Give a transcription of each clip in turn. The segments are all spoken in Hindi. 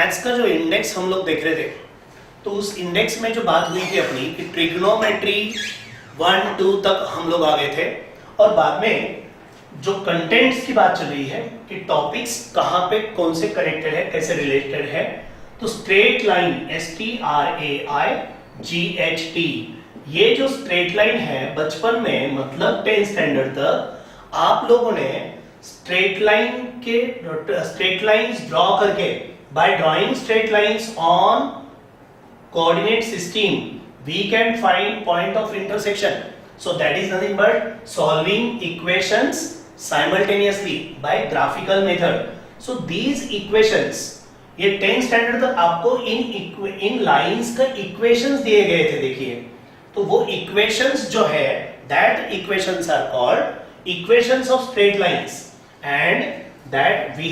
मैथ्स का जो इंडेक्स हम लोग देख रहे थे, तो उस इंडेक्स में जो बात हुई थी अपनी कि ट्रिग्नोमेट्री 1 2 तक हम लोग आ गए थे, और बाद में जो कंटेंट्स की बात चल रही है कि टॉपिक्स कहाँ पे कौन से कनेक्टेड है, कैसे रिलेटेड है। तो स्ट्रेट लाइन STRAIGHT, ये जो स्ट्रेट लाइन है बचपन में मतलब 10th स्टैंडर्ड तक आप लोगों ने स्ट्रेट लाइंस ड्रॉ करके, bye drawing straight lines on coordinate system we can find point of intersection. So that is nothing but solving equations simultaneously by graphical method. So these equations, ये 10th स्टैंडर्ड तक आपको इन लाइंस का इक्वेशंस दिए गए थे। देखिए, तो वो इक्वेशंस जो है that equations are called equations of straight lines, and that we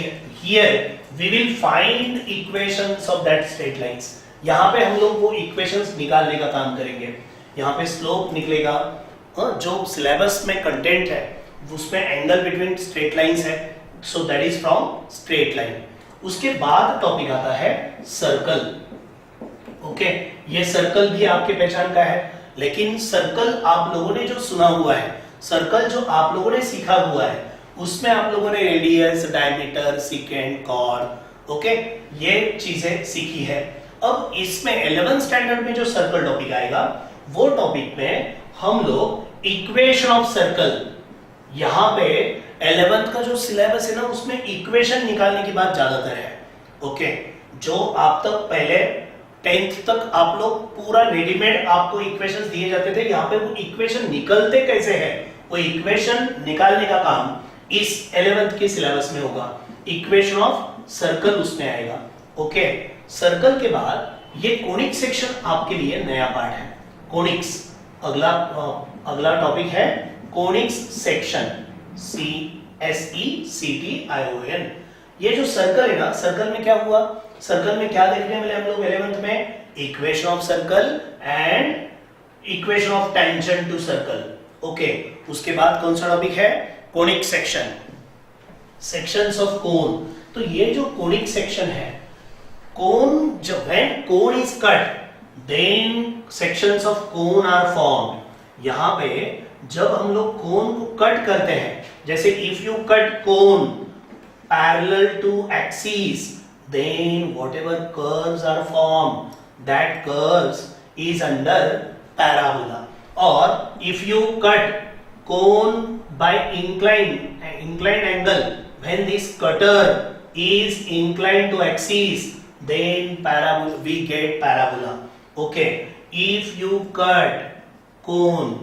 will find equations of that straight lines. यहाँ पे हम लोग वो इक्वेशंस निकालने का काम करेंगे। यहाँ पे स्लोप निकलेगा, जो सिलेबस में कंटेंट है उसमें एंगल बिटवीन स्ट्रेट लाइंस है, so that is from straight line. उसके बाद टॉपिक आता है सर्कल। ओके, ये सर्कल भी आपके पहचान का है, लेकिन सर्कल आप लोगों ने जो सुना हुआ है, सर्कल जो आप लोगों ने सीखा हुआ है, उसमें आप लोगों ने radius, diameter, second, chord, okay, ये चीजें सीखी है। अब इसमें 11th स्टैंडर्ड में जो सर्कल टॉपिक आएगा, वो टॉपिक में हम लोग इक्वेशन ऑफ सर्कल, यहां पे 11th का जो सिलेबस है ना, उसमें इक्वेशन निकालने की बात ज्यादातर है। ओके, जो आप तक पहले 10th तक आप लोग पूरा रेडीमेड आपको इक्वेशंस दिए जाते थे, यहाँ पे वो इक्वेशन निकलते कैसे है, वो इक्वेशन निकालने का काम इस 11th के सिलेबस में होगा। इक्वेशन ऑफ सर्कल उसमें आएगा। ओके, सर्कल के बाद ये कोनिक सेक्शन आपके लिए नया पार्ट है। कोनिक्स अगला टॉपिक है कोनिक्स सेक्शन, CSECTION। ये जो सर्कल है ना, सर्कल में क्या हुआ, सर्कल में क्या देखने मिले हम लोग 11th में, equation of circle and equation of tangent to circle. Okay, उसके बाद कौन सा टॉपिक है, conic section, sections of cone. तो ये जो कोनिक सेक्शन है, cone, when cone is cut, then sections of cone are formed. यहाँ पे जब हम लोग कोन को कट करते हैं, जैसे if you cut cone parallel to axis, then whatever curves are formed, that curves is under parabola. Or if you cut cone by inclined angle, when this cutter is inclined to axis, then parabola, we get parabola. Okay, if you cut cone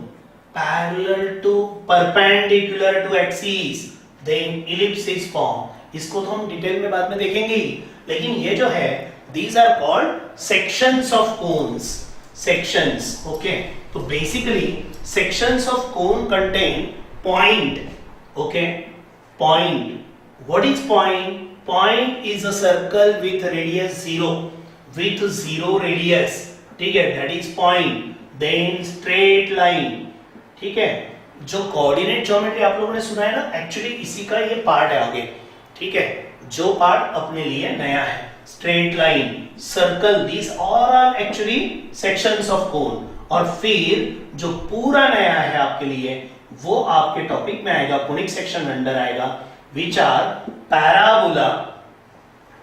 perpendicular to axis, then ellipse is formed. इसको तो हम डिटेल में बाद में देखेंगे, लेकिन ये जो है, these are called sections of cones. Sections, okay. तो basically sections of cone contain point. Okay, point. What is point? Point is a circle with radius 0, with 0 radius, ठीक है, that is point. Then straight line, ठीक है। जो कोऑर्डिनेट ज्योमेट्री आप लोगों ने सुना है ना, एक्चुअली इसी का ये पार्ट है आगे, ठीक है, जो पार्ट अपने लिए नया है। Straight line, circle, these all are actually sections of cone। और फिर जो पूरा नया है आपके लिए, वो आपके टॉपिक में आएगा, कोनिक सेक्शन अंडर आएगा, which are parabola,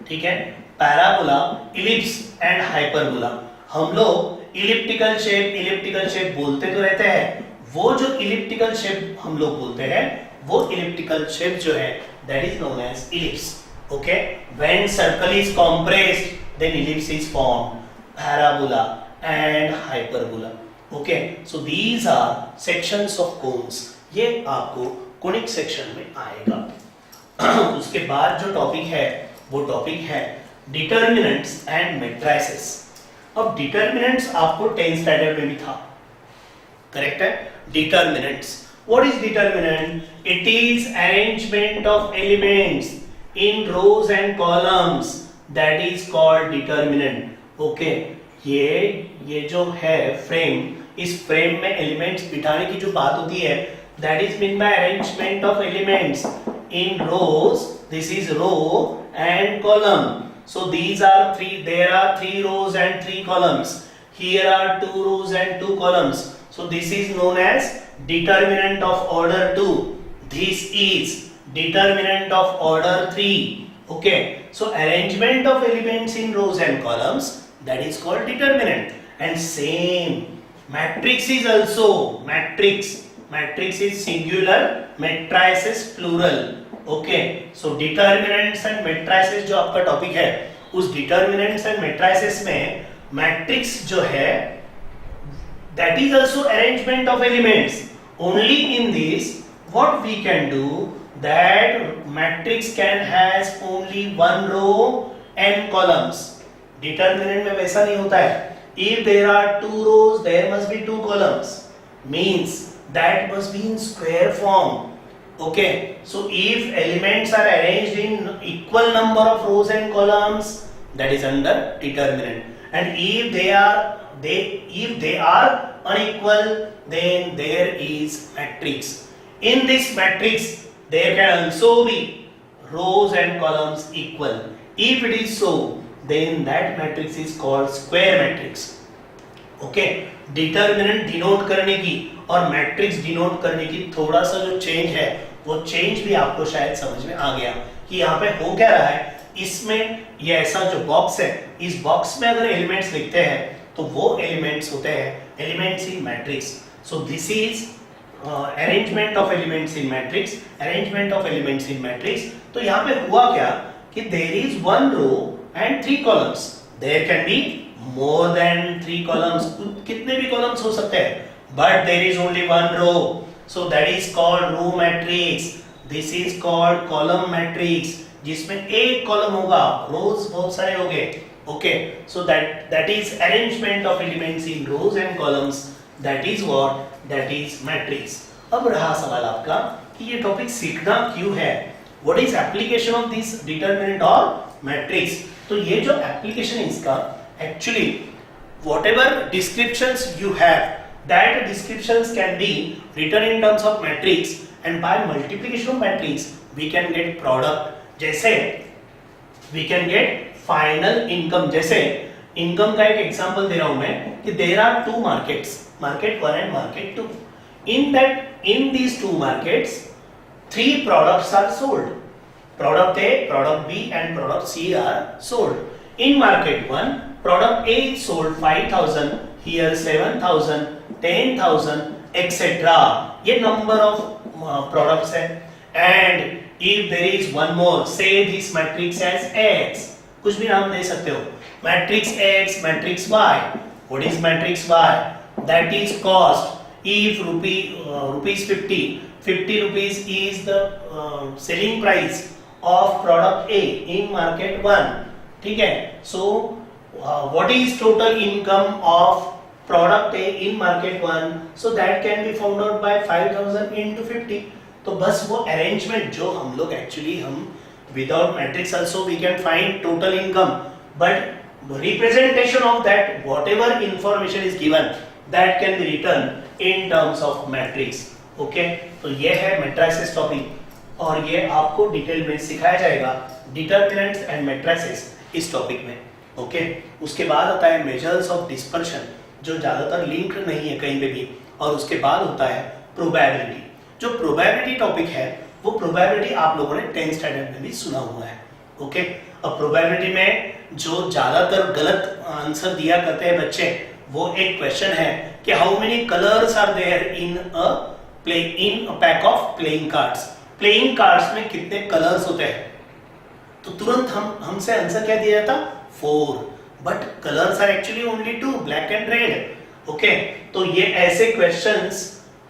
ठीक है, parabola, ellipse and hyperbola। हम लोग इलिप्टिकल शेप बोलते तो रहते हैं, वो जो इलिप्टिकल शेप हम लोग बोलते हैं, वो इलिप्टिकल शेप जो है, that is known as ellipse। okay, when circle is compressed, then ellipse is formed, parabola and hyperbola। okay, so these are sections of cones। ये आपको कोनिक सेक्शन में आएगा। उसके बाद जो टॉपिक है, वो टॉपिक है डिटर्मिनेंट्स एंड मैट्रिसेस। अब डिटर्मिनेंट्स आपको 10th स्टैंडर्ड में भी था, करेक्ट है। Determinants, what is determinant? It is arrangement of elements in rows and columns, that is called determinant. Okay, ये जो है फ्रेम, इस फ्रेम में एलिमेंट्स बिठाने की जो बात होती है, that is mean by arrangement of elements in rows, this is row and column, So these are three, there are 3 rows and 3 columns. Here are 2 rows and 2 columns. So this is known as determinant of order 2. This is determinant of order 3. Okay, so arrangement of elements in rows and columns, that is called determinant. And same matrix is also matrix. Matrix is singular, matrices plural. Okay, so determinants and matrices जो आपका टॉपिक है, उस determinants and matrices में matrix जो है, that is also arrangement of elements. Only in this, what we can do, that matrix can has only one row and columns. Determinant में वैसा नहीं होता है. If there are 2 rows, there must be 2 columns. Means that must be in square form. Okay, so if elements are arranged in equal number of rows and columns, that is under determinant. And if they are unequal, then there is matrix. In this matrix, there can also be rows and columns equal. If it is so, then that matrix is called square matrix. Okay, determinant denote करने की और मैट्रिक्स डिनोट करने की थोड़ा सा जो चेंज है, वो चेंज भी आपको शायद समझ में आ गया कि यहाँ पे हो क्या रहा है. इसमें ये ऐसा जो बॉक्स है, इस बॉक्स में अगर एलिमेंट्स लिखते हैं तो वो एलिमेंट्स होते हैं elements in matrix. So this is arrangement of elements in matrix. Arrangement of elements in matrix. तो यहाँ पे हुआ क्या कि there is 1 row and 3 columns. There can be more than 3 columns. कितने भी columns हो सकते हैं, but there is only 1 row. So that is called row matrix. This is called column matrix. जिसमें एक column होगा, rows बहुत सारे होंगे. Okay, so that is arrangement of elements in rows and columns. That is what? That is matrix. अब रहा सवाल आपका कि ये टॉपिक सीखना क्यों है? What is application of this determinant or matrix? तो ये जो एप्लीकेशन है इसका, actually whatever descriptions you have, that descriptions can be written in terms of matrix, and by multiplication of matrix we can get product. जैसे we can get final income. जैसे इनकम का एक एग्जांपल दे रहा हूं मैं कि there are 2 markets, market 1 and market 2. In these 2 markets 3 products are sold. Product A, product B and product C are sold. In market 1, product A is sold 5,000, here 7,000, 10,000, etc. ये number of products है. And if there is one more, say this matrix as X, कुछ भी नाम दे सकते हो. Matrix X, matrix Y. What is matrix Y? That is cost. If rupees 50 rupees is the selling price of product A in market 1. ठीक है. So what is total income of product A in market 1? So that can be found out by 5,000 into 50. तो बस वो arrangement जो हम लोग actually हम without matrix also we can find total income, but representation of that whatever information is given that can be written in terms of matrix. Okay, तो ये है matrices topic और ये आपको डिटेल में सिखाया जाएगा डिटरमिनेंट्स एंड मैट्रिसेस इस टॉपिक में. ओके, उसके बाद आता है मेजर्स ऑफ डिस्पर्शन, जो ज्यादातर लिंक नहीं है कहीं पे भी. और उसके बाद होता है प्रोबेबिलिटी. जो प्रोबेबिलिटी टॉपिक है वो प्रोबेबिलिटी आप लोगों ने 10th स्टैंडर्ड में भी सुना हुआ है. ओके, अब प्रोबेबिलिटी में जो ज्यादातर गलत आंसर दिया करते हैं बच्चे, वो एक क्वेश्चन है कि how many colours are there in a pack of playing cards. Playing cards में कितने कलर्स होते हैं? तो तुरंत हमसे आंसर क्या दिया जाता? 4. But colours are actually only 2, black and red. Okay, तो ये ऐसे क्वेश्चंस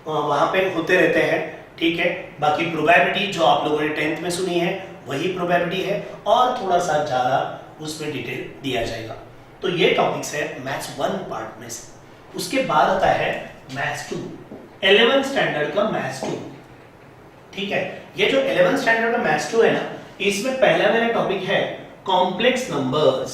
वहां पे होते रहते हैं. ठीक है, बाकी प्रोबेबिलिटी जो आप लोगों ने 10th में सुनी है वही प्रोबेबिलिटी है और थोड़ा सा ज्यादा उसमें डिटेल दिया जाएगा. तो ये टॉपिक्स है मैथ्स 1 पार्ट में से. उसके बाद आता है मैथ्स 2, 11th स्टैंडर्ड का मैथ्स 2. ठीक है, ये जो 11th स्टैंडर्ड का मैथ्स 2 है ना, इसमें पहला मेरा टॉपिक है कॉम्प्लेक्स नंबर्स.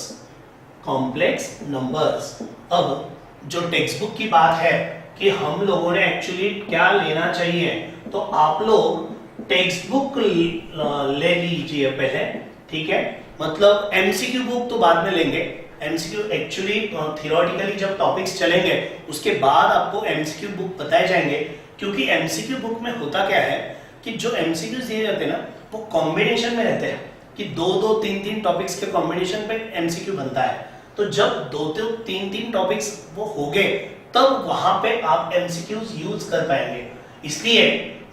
Complex numbers. अब जो टेक्स्ट बुक की बात है कि हम लोगों ने एक्चुअली क्या लेना चाहिए, तो आप लोग टेक्स्ट बुक ले लीजिए पहले. ठीक है, मतलब एमसीक्यू बुक तो बाद में लेंगे। एमसीक्यू एक्चुअली थियोरेटिकली जब टॉपिक्स चलेंगे उसके बाद आपको एमसीक्यू बुक बताए जाएंगे, क्योंकि एमसीक्यू बुक में होता क्या है कि जो एमसीक्यूज दिए जाते हैं ना वो कॉम्बिनेशन में रहते हैं कि दो दो तीन तीन टॉपिक्स के कॉम्बिनेशन पे एमसीक्यू बनता है। तो जब दो दो तीन तीन टॉपिक्स वो हो गए तब वहां पे आप एमसीक्यूज यूज कर पाएंगे। इसलिए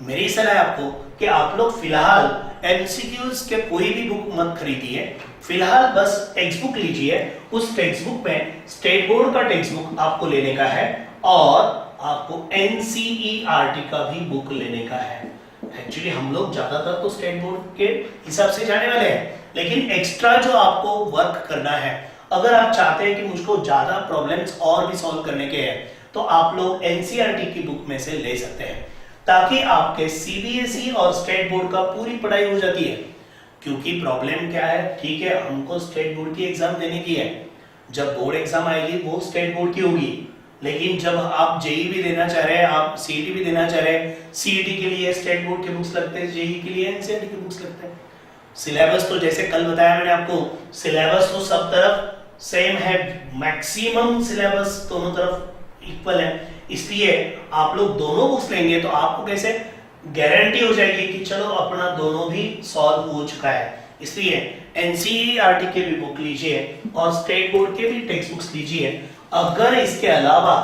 मेरी सलाह आपको कि आप लोग फिलहाल एमसीक्यूज के कोई भी बुक मत खरीदिए, फिलहाल बस टेक्स्ट बुक लीजिए। उस टेक्स्ट बुक में स्टेट बोर्ड का टेक्स्ट बुक आपको लेने का है और आपको एनसीईआरटी का भी बुक लेने का है। एक्चुअली हम लोग ज्यादातर तो स्टेट बोर्ड के हिसाब से जाने वाले हैं, लेकिन एक्स्ट्रा जो आपको वर्क करना है, अगर आप चाहते हैं कि मुझको ज्यादा प्रॉब्लम्स और भी सॉल्व करने के हैं तो आप लोग एनसीईआरटी की बुक में से ले सकते हैं, ताकि आपके सीबीएसई और स्टेट बोर्ड का पूरी पढ़ाई हो जाती है। क्योंकि प्रॉब्लम क्या है, ठीक है हमको स्टेट बोर्ड की एग्जाम देने की है, जब बोर्ड एग्जाम आएगी वो स्टेट बोर्ड की होगी, लेकिन जब आप जेई भी देना चाह रहे हैं, आप सीईटी भी देना चाह रहे हैं, सीईटी के लिए स्टेट बोर्ड के बुक्स लगते हैं, जेई के लिए एनसीईआरटी के बुक्स लगते हैं। सिलेबस तो जैसे कल बताया मैंने आपको, सिलेबस तो सब तरफ सेम है, मैक्सिमम सिलेबस दोनों तरफ इक्वल है। इसलिए आप लोग दोनों बुक्स लेंगे तो आपको कैसे गारंटी हो जाएगी कि चलो अपना दोनों भी सॉल्व हो चुका है। इसलिए एनसीईआरटी के भी बुक लीजिए और स्टेट बोर्ड के भी टेक्स्ट बुक्स लीजिए। अगर इसके अलावा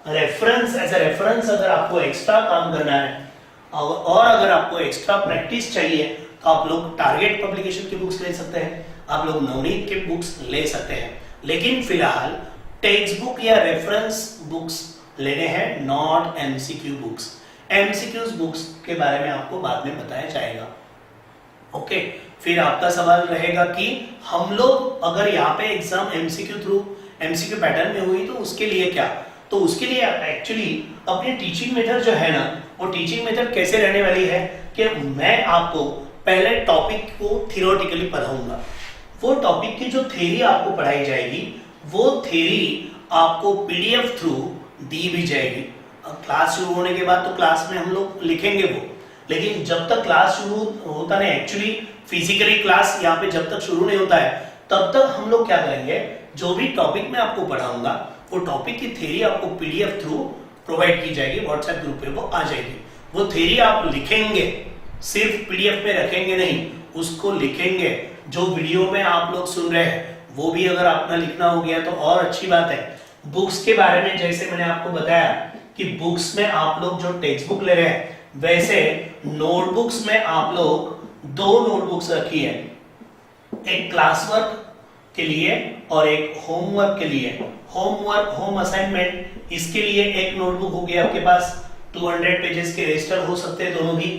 रेफरेंस एज ए रेफरेंस अगर आपको एक्स्ट्रा काम करना है और अगर आपको एक्स्ट्रा प्रैक्टिस चाहिए तो आप लोग टारगेट पब्लिकेशन की बुक्स ले सकते हैं, आप लोग नवनीत के बुक्स ले सकते हैं। लेकिन फिलहाल टेक्स्ट बुक या रेफरेंस बुक्स लेने हैं, not MCQ books. MCQs books के बारे में आपको बाद में बताया जाएगा। ओके, फिर आपका सवाल रहेगा कि हम लोग अगर यहाँ पे एग्जाम एमसीक्यू पैटर्न में हुई तो उसके लिए क्या? तो उसके लिए एक्चुअली अपनी टीचिंग मेथड जो है ना, वो टीचिंग मेथड कैसे रहने वाली है कि मैं आपको पहले टॉपिक को थियोरेटिकली पढ़ाऊंगा। वो टॉपिक की जो थ्योरी आपको पढ़ाई जाएगी वो थ्योरी आपको पीडीएफ थ्रू दी भी जाएगी। क्लास शुरू होने के बाद तो क्लास में हम लोग लिखेंगे वो, लेकिन जब तक क्लास शुरू होता नहीं, एक्चुअली फिजिकली क्लास यहाँ पे जब तक शुरू नहीं होता है तब तक हम लोग क्या करेंगे, जो भी टॉपिक मैं आपको पढ़ाऊंगा वो टॉपिक की थ्योरी आपको पीडीएफ थ्रू प्रोवाइड की जाएगी, व्हाट्सएप ग्रुप पे वो आ जाएगी। वो थ्योरी आप लिखेंगे, सिर्फ पीडीएफ में रखेंगे नहीं, उसको लिखेंगे। जो वीडियो में आप लोग सुन रहे हैं वो भी अगर अपना लिखना हो गया तो और अच्छी बात है। बुक्स के बारे में जैसे मैंने आपको बताया कि बुक्स में आप लोग जो टेक्स्ट बुक ले रहे हैं, वैसे नोटबुक्स में आप लोग दो नोटबुक्स रखी है, एक क्लास वर्क के लिए और एक होमवर्क के लिए। होम असाइनमेंट, इसके लिए एक नोटबुक होगी आपके पास, 200 पेजेस के रजिस्टर हो सकते हैं दोनों भी,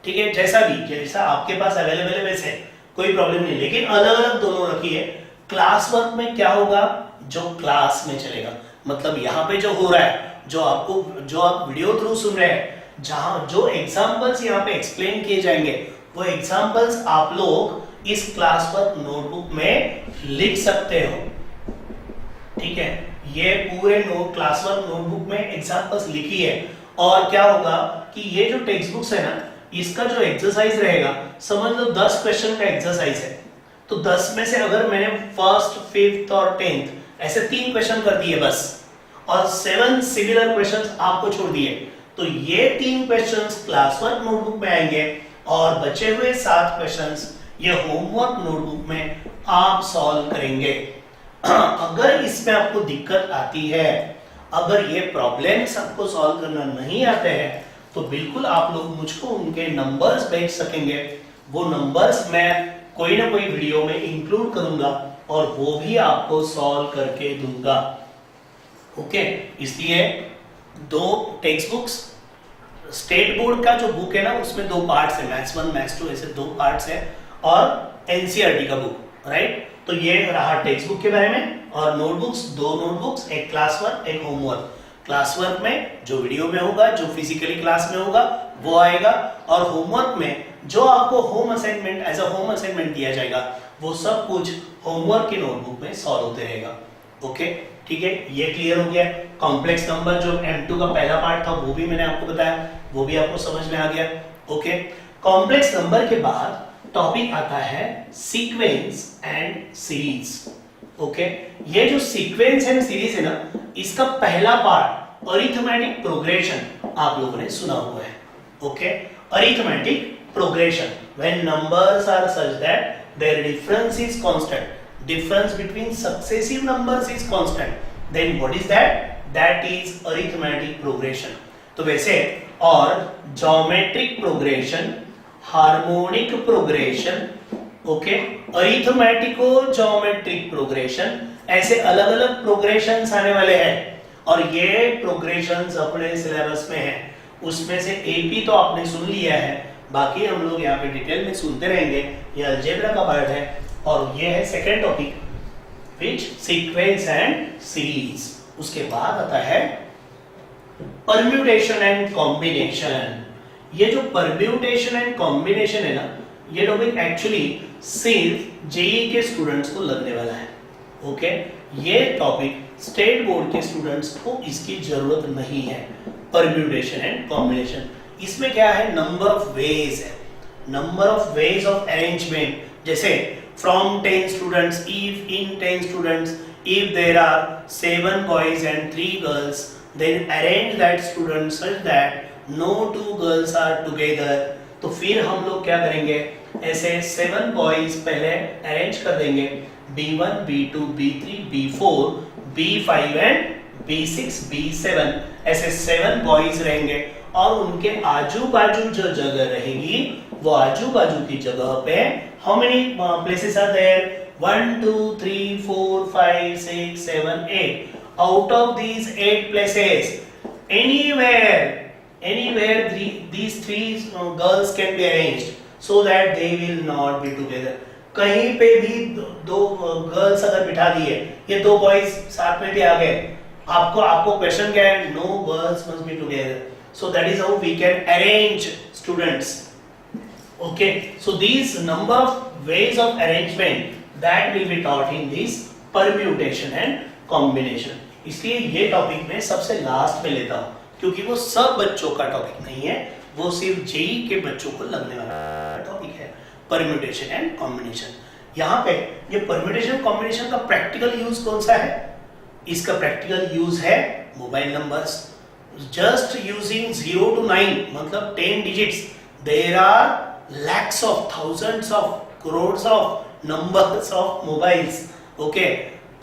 ठीक है, जैसा आपके पास अवेलेबल है वैसे कोई प्रॉब्लम नहीं, लेकिन अलग अलग दोनों रखी है। क्लास वर्क में क्या होगा, जो क्लास में चलेगा, मतलब यहाँ पे जो हो रहा है, जो आप वीडियो थ्रू सुन रहे हैं, जहां जो एग्जांपल्स यहाँ पे एक्सप्लेन किए जाएंगे वो एग्जांपल्स आप लोग इस क्लास वर्क नोटबुक में लिख सकते हो, ठीक है। ये पूरे क्लास वर्क नोटबुक में एग्जांपल्स लिखी है। और क्या होगा कि ये जो टेक्स्ट बुक्स है ना, इसका जो एक्सरसाइज रहेगा, समझ लो 10 क्वेश्चन का एक्सरसाइज है, तो 10 में से अगर मैंने फर्स्ट, फिफ्थ और 10th ऐसे 3 क्वेश्चन कर दिए बस, और 7 सिमिलर क्वेश्चंस आपको छोड़ दिए, तो ये 3 क्वेश्चंस क्लास वर्क नोटबुक में आएंगे और बचे हुए 7 क्वेश्चंस ये होमवर्क नोटबुक में आप सॉल्व करेंगे। अगर इसमें आपको दिक्कत आती है, अगर ये प्रॉब्लम्स आपको सॉल्व करना नहीं आते हैं, तो बिल्कुल आप लोग मुझको उनके नंबर्स भेज सकेंगे। वो नंबर्स मैं कोई ना कोई वीडियो में इंक्लूड करूंगा और वो भी आपको सॉल्व करके दूंगा। ओके, इसलिए 2 टेक्स्ट बुक्स, स्टेट बोर्ड का जो बुक है ना उसमें 2 पार्ट्स है, मैथ्स 1 मैथ्स 2 ऐसे 2 पार्ट्स है, और एनसीईआरटी का बुक, राइट। तो ये रहा टेक्स्ट बुक के बारे में। और नोटबुक्स, 2 नोटबुक्स, एक क्लास वर्क एक होमवर्क। क्लास वर्क में जो वीडियो में होगा, जो फिजिकली क्लास में होगा वो आएगा, और होमवर्क में जो आपको home assignment as a home assignment दिया जाएगा वो सब कुछ होमवर्क की नोटबुक में सॉल्व होते रहेगा। ओके, ठीक है, ये क्लियर हो गया। कॉम्प्लेक्स नंबर जो M2 का पहला पार्ट था वो भी मैंने आपको बताया, वो भी आपको समझ में आ गया। ओके, कॉम्प्लेक्स नंबर के बाद टॉपिक आता है सीक्वेंस एंड सीरीज। ओके, ये जो सीक्वेंस एंड सीरीज है ना, इसका पहला पार्ट अरिथमेटिक प्रोग्रेशन आप लोगों ने सुना हुआ है। Okay, arithmetic progression when numbers are such that their difference is constant, difference between successive numbers is constant, then what is that? That is arithmetic progression। तो वैसे और geometric progression, harmonic progression, okay, अरिथमेटिको geometric progression, ऐसे अलग अलग प्रोग्रेशंस आने वाले हैं और ये प्रोग्रेशंस अपने सिलेबस में है। उसमें से एपी तो आपने सुन लिया है, बाकी हम लोग यहाँ पे डिटेल में सुनते रहेंगे। ये अलजेब्रा का पार्ट है और ये है second topic which sequence and series. उसके बाद आता है परम्यूटेशन एंड कॉम्बिनेशन। ये जो परम्यूटेशन एंड कॉम्बिनेशन है ना, ये टॉपिक एक्चुअली सिर्फ जेईई के स्टूडेंट्स को लगने वाला है। ओके, ये टॉपिक स्टेट बोर्ड के स्टूडेंट्स को इसकी जरूरत नहीं है। परम्यूटेशन एंड कॉम्बिनेशन, इसमें क्या है, नंबर ऑफ वेज है, number of ways of arrangement. जैसे from 10 students, if in 10 students, if there are 7 boys and 3 girls, then arrange that student such that no 2 girls are together। तो फिर हम लोग क्या करेंगे, ऐसे 7 boys पहले अरेंज कर देंगे, B1, B2, B3, B4, B5 and B6, B7, ऐसे 7 boys रहेंगे और उनके आजू बाजू जो जगह रहेगी वो आजू बाजू की जगह पे how many places are there? 1 2 3 4 5 6 7 8। Out of these 8 places, anywhere these 3 girls can be arranged so that they will not be together। कहीं पे भी दो गर्ल्स अगर बिठा दिए, ये 2 बॉयज साथ में भी आ गए, आपको क्वेश्चन क्या है, no girls must be together. So that is how we can arrange students। Okay, so these number of ways of arrangement that will be taught in this permutation and combination। इसलिए ये टॉपिक मैं सबसे लास्ट में लेता हूँ क्योंकि वो सब बच्चों का टॉपिक नहीं है, वो सिर्फ जेई के बच्चों को लगने वाला टॉपिक है, परम्यूटेशन एंड कॉम्बिनेशन। यहाँ पे ये परम्यूटेशन कॉम्बिनेशन का प्रैक्टिकल यूज कौन सा है, इसका प्रैक्टिकल यूज है mobile numbers. Just using 0 to 9 मतलब 10 digits, there are lakhs of thousands of crores of numbers of mobiles। okay,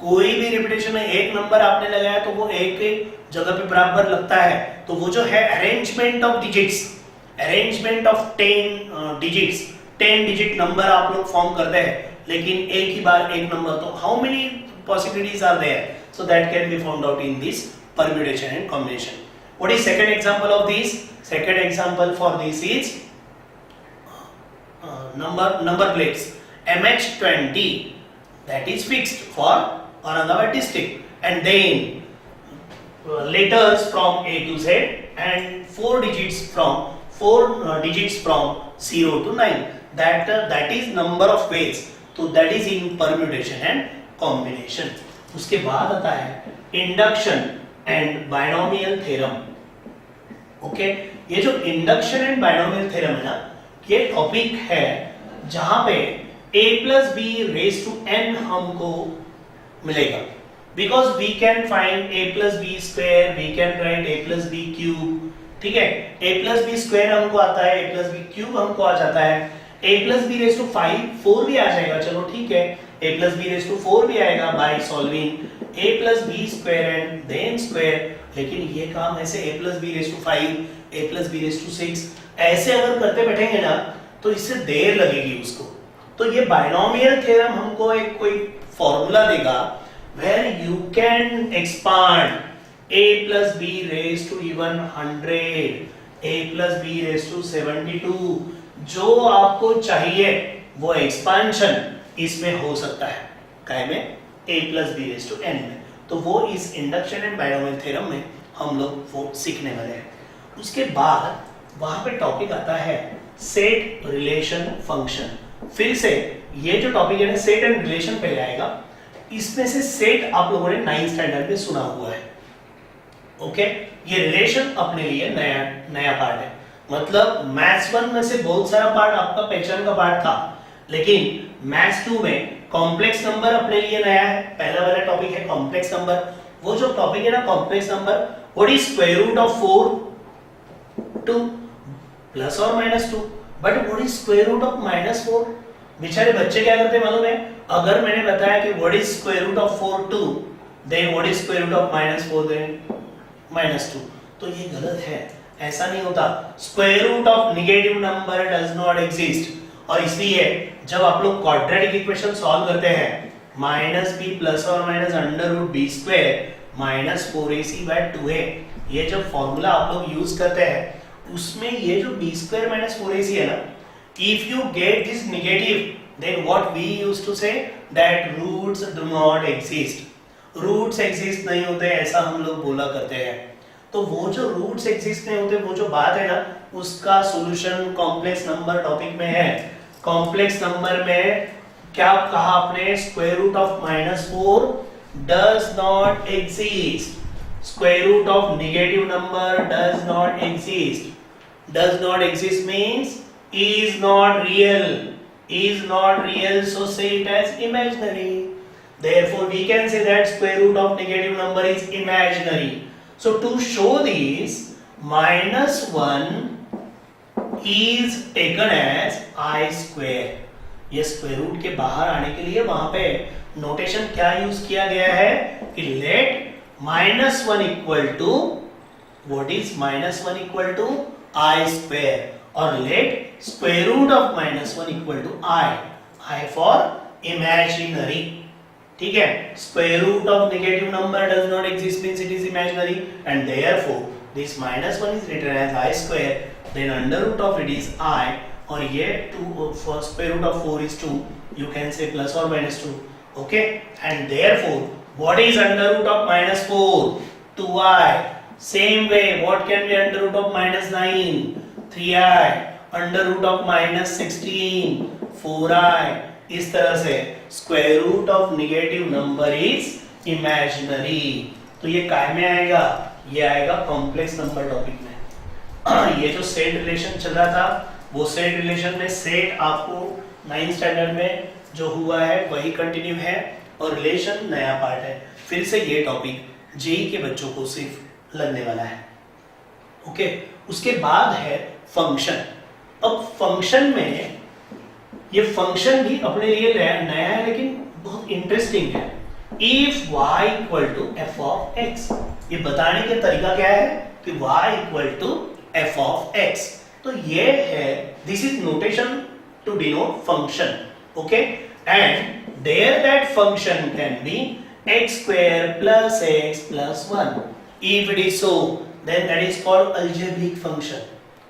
कोई भी रिपीटेशन में एक नंबर आपने लगाया तो वो एक जगह पे बराबर लगता है। तो वो जो है arrangement of digits, arrangement of 10 digits, 10 digit number आप लोग फॉर्म करते हैं, लेकिन एक ही बार एक नंबर, तो how many possibilities are there, so that can be found out in this permutation and combination. What is second example of this? Second example for this is number plates MH20, that is fixed for Aurangabad district, and then letters from A to Z and 4 digits from 0 to 9, that is number of ways। तो that is in permutation and combination। उसके बाद आता है induction and binomial theorem. Okay, ये जो इंडक्शन एंड बायनोमियल थ्योरम है ना, ये टॉपिक है जहां पे a plus b raise to n हमको मिलेगा, because we can find a plus b square, we can write a plus b cube. ठीक है, a प्लस बी स्क्वायर हमको आता है, a प्लस बी क्यूब हमको आ जाता है, a plus b raise to 4 भी आ जाएगा, चलो ठीक है, a plus b raise to 4 भी आएगा by solving a plus b square and then square. लेकिन ये काम ऐसे a plus b raise to 5, a plus b raise to 6 ऐसे अगर करते बैठेंगे ना तो इससे देर लगेगी उसको। तो ये बायनोमियल थ्योरम हमको एक कोई फॉर्मूला देगा where you can expand a plus b raised to even 100, a plus b raised to 72, जो आपको चाहिए वो एक्सपांशन इसमें हो सकता है, काय में, a plus b raised to n में। तो वो इस इंडक्शन एंड बायनोमियल थ्योरम में हम लोग वो सीखने वाले हैं। उसके बाद वहां पे टॉपिक आता है सेट रिलेशन फंक्शन। फिर से ये जो टॉपिक है ना, सेट एंड रिलेशन पहले आएगा। इसमें से सेट आप लोगों ने 9th स्टैंडर्ड में सुना हुआ है। ओके, ये रिलेशन अपने लिए नया पार्ट है। मतलब मैथ्स 1 में से बहुत सारा पार्ट आपका पहचान का पार्ट था, लेकिन मैथ्स 2 में कॉम्प्लेक्स नंबर अपने लिए नया है, पहला वाला टॉपिक है कॉम्प्लेक्स नंबर। वो जो टॉपिक है ना complex number, what is square root of 4 2 plus और minus 2, but what is square root of -4? बेचारे बच्चे क्या करते हैं मालूम है, अगर मैंने बताया कि what is square root of 4 2, then what is square root of -4 then -2, तो ये गलत है, ऐसा नहीं होता। Square root of negative number does not exist, और इसलिए जब आप लोग क्वाड्रेटिक इक्वेशन सॉल्व करते हैं -b प्लस और minus under root b square minus 4ac/2a, ये जो फॉर्मूला आप लोग यूज करते हैं उसमें ये जो b स्क्वायर माइनस 4ac है ना, if you get this negative then what we used to say that roots do not exist, roots exist नहीं होते ऐसा हम लोग बोला करते हैं। तो वो जो रूट्स एग्जिस्ट नहीं होते वो जो बात है ना, उसका सॉल्यूशन कॉम्प्लेक्स नंबर टॉपिक में है। कॉम्प्लेक्स नंबर में क्या कहा आपने, square root of -4 does not exist, square root of negative number does not exist, does not exist means is not real, is not real, so say it as imaginary. Therefore we can say that square root of negative number is imaginary. So to show this, -1 is taken as I square. ये स्क्वायर रूट के बाहर आने के लिए वहां पे नोटेशन क्या यूज किया गया है कि let -1 equal to, what is -1 equal to I square, और let square root of -1 equal to I for imaginary, ठीक है। square root of negative number does not exist means it is imaginary, and therefore this -1 is written as I square, then under root of it is I, और ये 2 for square root of 4 is 2, you can say plus or minus 2, okay, and therefore what is under root of -4? 2i. Same way what can be under root of -9? 3i. Under root of -16 4i। इस तरह से square root of negative number is imaginary. तो ये काय में आएगा, ये आएगा कॉम्प्लेक्स नंबर टॉपिक में। ये जो सेट रिलेशन चल रहा था वो सेट रिलेशन में सेट आपको 9th स्टैंडर्ड में जो हुआ है वही कंटिन्यू है, और रिलेशन नया पार्ट है। फिर से ये टॉपिक जेई के बच्चों को सिर्फ लगने वाला है, ओके। उसके बाद है फंक्शन। अब फंक्शन में ये फंक्शन भी अपने लिए नया है लेकिन बहुत इंटरेस्टिंग है। If y equal to f of x, ये बताने का तरीका क्या है कि y equal to f of x, तो ये है, this is notation to denote function, okay, and there that function can be x square plus x plus 1। If it is so then that is called algebraic function,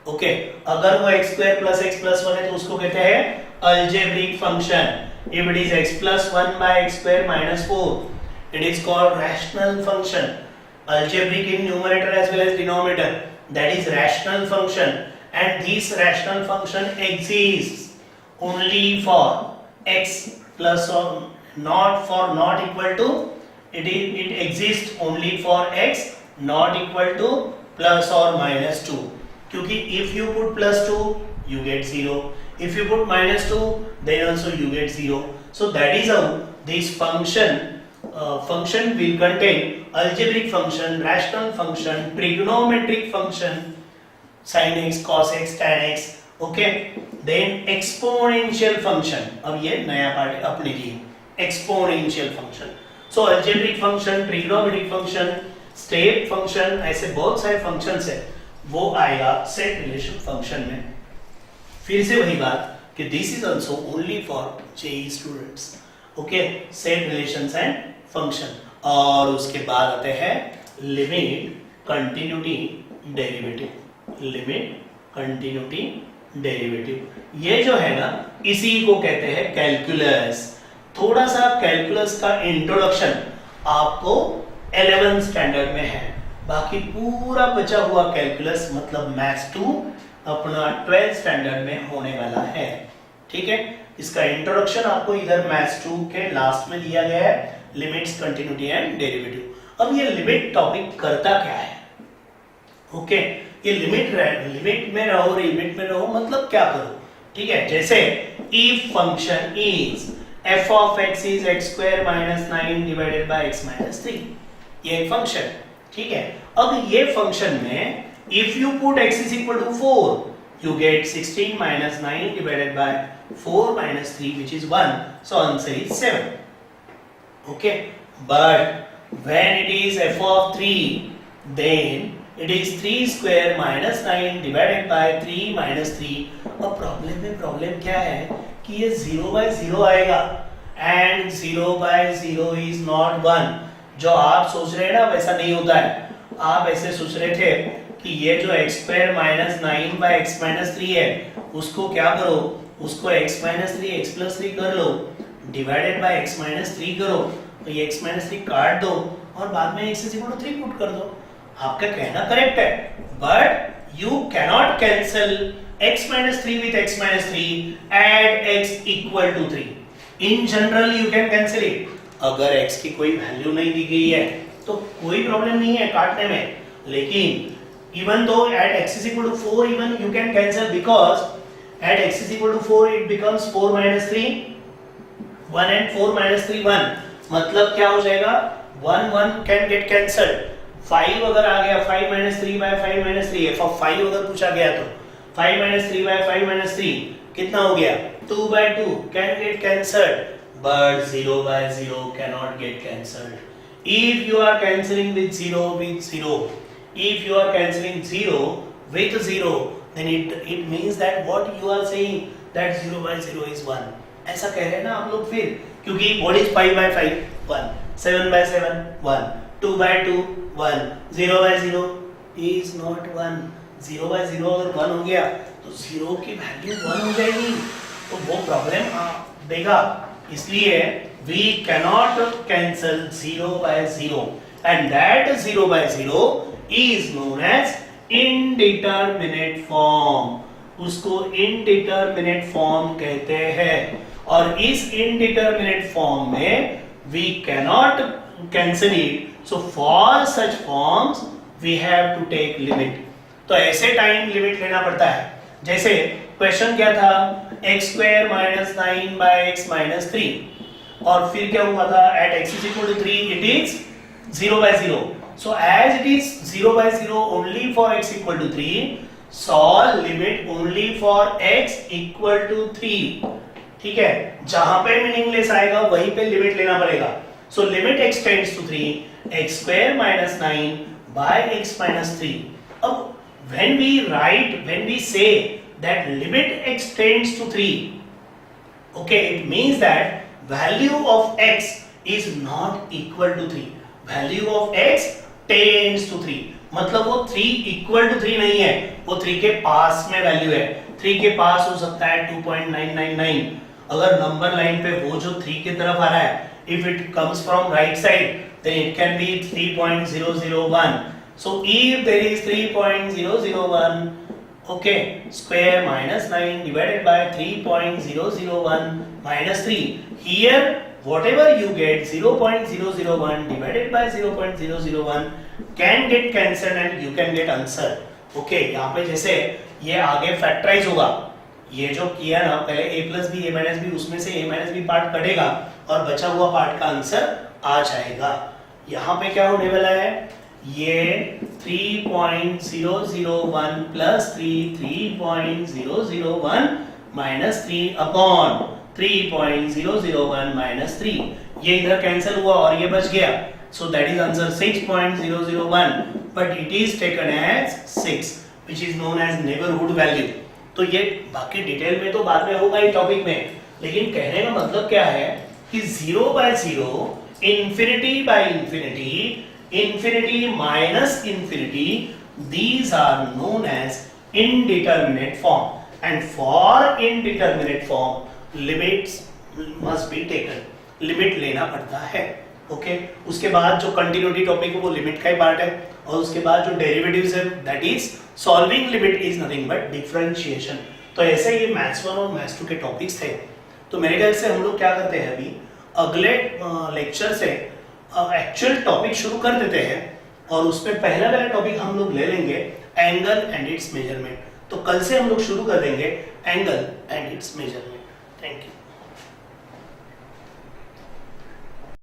okay. अगर वो x square plus x plus 1 है तो उसको कहते हैं algebraic function. If it is x plus 1 by x square minus 4 it is called rational function. Algebraic in numerator as well as denominator, that is rational function, and this rational function exists only for x plus और not equal to, it exists only for x not equal to plus or minus 2, क्योंकि if you put plus 2 you get 0, if you put minus 2 then also you get 0. So that is how this function will contain algebraic function, rational function, trigonometric function, sin x, cos x, tan x, okay, then exponential function। अब ये नया पार्ट अपने लिए exponential function। So algebraic function, trigonometric function, step function, ऐसे बहुत सारे functions है, वो आएगा सेट रिलेशन फंक्शन में। फिर से वही बात कि this is also only for JEE students, okay, set relations and function. और उसके बाद आते हैं limit, continuity, derivative. Limit, continuity, derivative, ये जो है ना इसी को कहते हैं कैलकुलस। थोड़ा सा कैलकुलस का इंट्रोडक्शन आपको 11th स्टैंडर्ड में है, बाकी पूरा बचा हुआ कैलकुलस मतलब मैथ्स 2 अपना 12th स्टैंडर्ड में होने वाला है, ठीक है। इसका इंट्रोडक्शन आपको इधर मैथ्स 2 के लास्ट में दिया गया है, लिमिट्स, कंटिन्यूटी एंड डेरिवेटिव। अब ये लिमिट टॉपिक करता क्या है, ओके, ये लिमिट में रहो, लिमिट में रहो मतलब क्या करो, ठीक है, जैसे if function is f of x is x square minus 9 divided by x minus 3, ये एक फंक्शन, ठीक है। अब ये फंक्शन में if you put x is equal to 4 you get 16 minus 9 divided by 4 minus 3 which is 1, so answer is 7. Okay, but when it is f of 3 then it is 3 square minus 9 divided by 3 minus 3. अब प्रॉब्लम में प्रॉब्लम क्या है कि ये 0 by 0 आएगा and 0 by 0 is not 1. जो आप सोच रहे हैं ना वैसा नहीं होता है। आप ऐसे सोच रहे थे कि ये जो x square minus 9 by x minus 3 है उसको क्या करो, उसको x minus 3 x plus 3 कर लो, divided by x minus 3 करो, तो ये x minus 3 काट दो और बाद में x is equal to 3 put कर दो। आपका कहना करेक्ट है, but you cannot cancel x minus 3 with x minus 3 add x equal to 3. In general you can cancel it. अगर x की कोई वैल्यू नहीं दी गई है तो कोई प्रॉब्लम नहीं है काटने में, लेकिन even though at x is equal to 4 even you can cancel because at x is equal to 4 it becomes 4 minus 3 1 and 4 minus 3 1, मतलब क्या हो जाएगा 1 1 can get cancelled. 5 अगर आ गया 5 minus 3 by 5 minus 3 f of 5 अगर पूछा गया तो 5 minus 3 by 5 minus 3 कितना हो गया 2 by 2 can get cancelled, but 0 by 0 cannot get cancelled. If you are cancelling with 0 with 0, if you are cancelling 0 with 0, then it means that what you are saying that 0 by 0 is 1. ऐसा कह रहे हैं ना आप लोग फिर, क्योंकि what is 5 by 5 1, 7 by 7 1, 2 by 2 1, 0 by 0 is not 1. 0 by 0 अगर 1 हो गया तो 0 की वैल्यू 1 हो जाएगी, तो वो प्रॉब्लम देगा। इसलिए we cannot cancel 0 by 0 and that 0 by 0 is known as indeterminate form. उसको indeterminate form कहते हैं और इस indeterminate form में we cannot cancel it. So for such forms we have to take limit. तो ऐसे टाइम लिमिट लेना पड़ता है। जैसे क्वेश्चन क्या था x square minus 9 by x minus 3 और फिर क्या हुआ था at x is equal to 3 it is 0 by 0. So as it is 0 by 0 only for x equal to 3, solve limit only for x equal to 3. ठीक है, जहां पे मीनिंगलेस आएगा वहीं पे लिमिट लेना पड़ेगा। So limit x tends to 3, x square minus 9 by x minus 3. अब when we say that limit x tends to 3, okay, it means that value of x is not equal to 3. Value of x tends to 3, मतलब वो 3 equal to 3 नहीं है, वो 3 के पास में वैल्यू है। 3 के पास हो सकता है 2.999, अगर नंबर लाइन पे वो जो 3 की तरफ आ रहा है, if it comes from right side then it can be 3.001. So if there is 3.001, okay, square minus 9 divided by 3.001 minus 3, here whatever you get 0.001 divided by 0.001 can get cancelled and you can get answer. Okay, यहाँ पे जैसे ये आगे फैक्टराइज होगा, ये जो किया ना पहले a plus b a minus b, उसमें से a minus b पार्ट कटेगा और बचा हुआ पार्ट का आंसर आ जाएगा। यहाँ पे क्या होने वाला है, ये 3.001 plus 3.001 minus 3 upon 3.001 minus 3, ये इधर कैंसिल हुआ और ये बच गया, so that is answer 6.001, but it is taken as 6 which is known as neighborhood value. तो ये बाकी डिटेल में तो बाद में होगा ही टॉपिक में, लेकिन कहने का मतलब क्या है कि 0 by 0, infinity by infinity, infinity minus infinity, these are known as indeterminate form, and for indeterminate form limits must be taken. Limit लेना पड़ता है। ओके, उसके बाद जो कंटिन्यूटी टॉपिक है वो लिमिट का ही पार्ट है, और उसके बाद जो डेरिवेटिव्स है that is solving limit is nothing but differentiation. तो ऐसे ये मैथ्स 1 और मैथ्स 2 के टॉपिक्स थे। तो मेरे ख्याल से हम लोग क्या करते हैं, अभी अगले लेक्चर से एक्चुअल टॉपिक शुरू कर देते हैं और उसमें पहला टॉपिक हम लोग ले लेंगे एंगल एंड इट्स मेजरमेंट। तो कल से हम लोग शुरू कर देंगे angle and its measurement. Thank you.